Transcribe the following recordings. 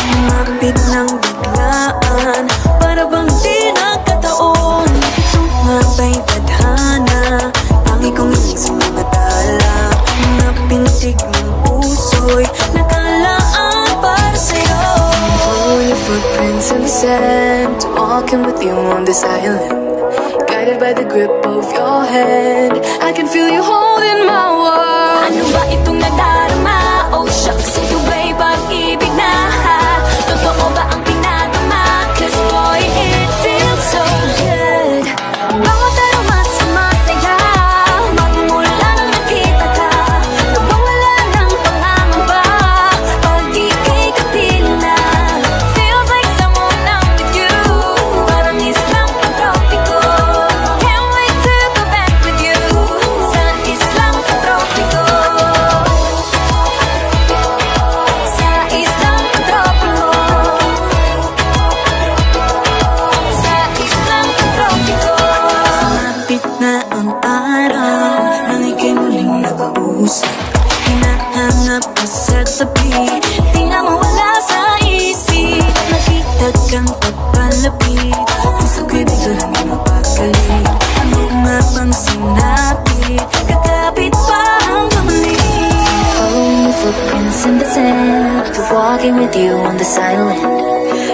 Lumapit ng biglaan, para bang di nagkataon. Ito nga ba'y tadhana, tangi kong inig sa mga tala. Napintig ng puso'y nakalaan para sa'yo. Follow your footprints in the sand, walking with you on this island. Guided by the grip of your hand, I can feel you holding my world. Ano ba itong nadarama? Oh shucks, ito ba'y pag-ibig na? Totoo ba ang pinagama? Cause boy, it feels so good. Bawat aroma sumasaya, magmula nang nakita ka. Nawawala ng pangangamba, pag ika'y kapiling na. Feels like someone I'm with you, parang islang pagtropiko. Can't wait to go back with you, sa islang pagtropiko. Sa islang pagtropiko. Sa islang pagtropiko. Sumapit na ang araw, nang ika'y muling nag-uusap. Hinahanap ka sa tabi, di na mawala sa isip. Nakita kang papalapit, puso ko'y biglang mapagalit. Ano nga bang sinabi, kakapit pa hanggang muli. Following your footprints in the sand, walking with you on this island.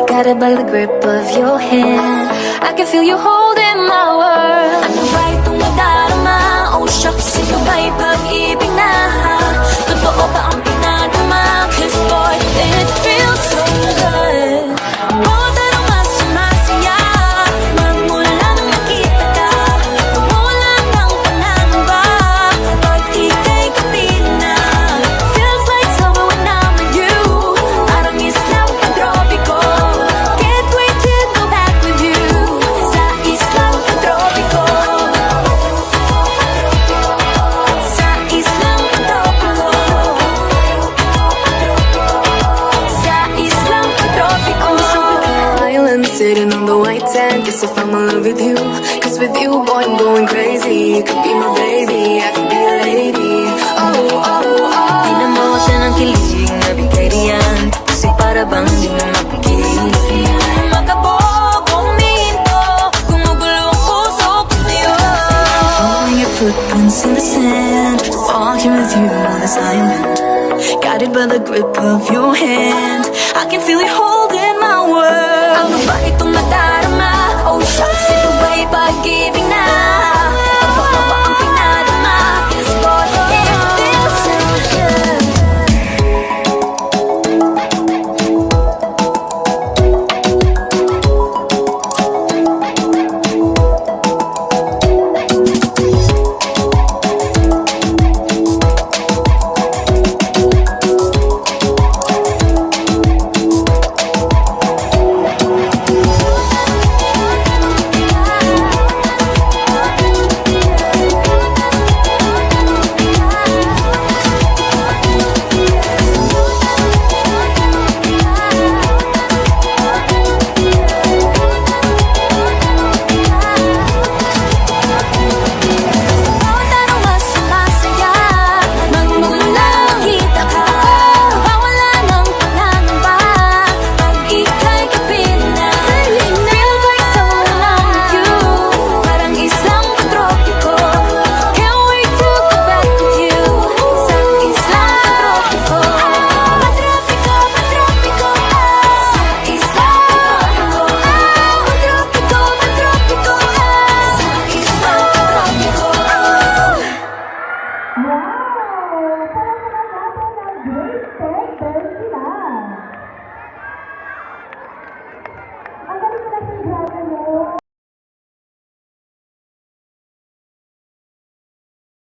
Guided by the grip of your hand, I can feel you holding my world. Ano ba itong nadarama? Oh shucks, ito ba'y pag-ibig na? Totoo ba ang pinagama? Cause boy, it feels so good. Bawat aroma sumasaya, magmula nang nakita ka. Nawawala ng pangangamba, pag ika'y kapiling na. Feels like summer when I'm with you, parang islang pagtropiko. Can't wait to go back with you, sa islang pagtropiko. Sa islang pagtropiko. Sa islang pagtropiko. Island sitting on the white sand, guess if I'm in love with you. Cause with you, boy, I'm going crazy. You could be my baby, I could be a lady. Oh, oh, oh. Tinamawa siya ng kilig na bigay riyan, kasi para bang di na mapigil. Makabog, huminto, gumugulo ang puso ko sa'yo. Following your footprints in the sand, walking with you on this island. Guided by the grip of your hand, I can feel you hold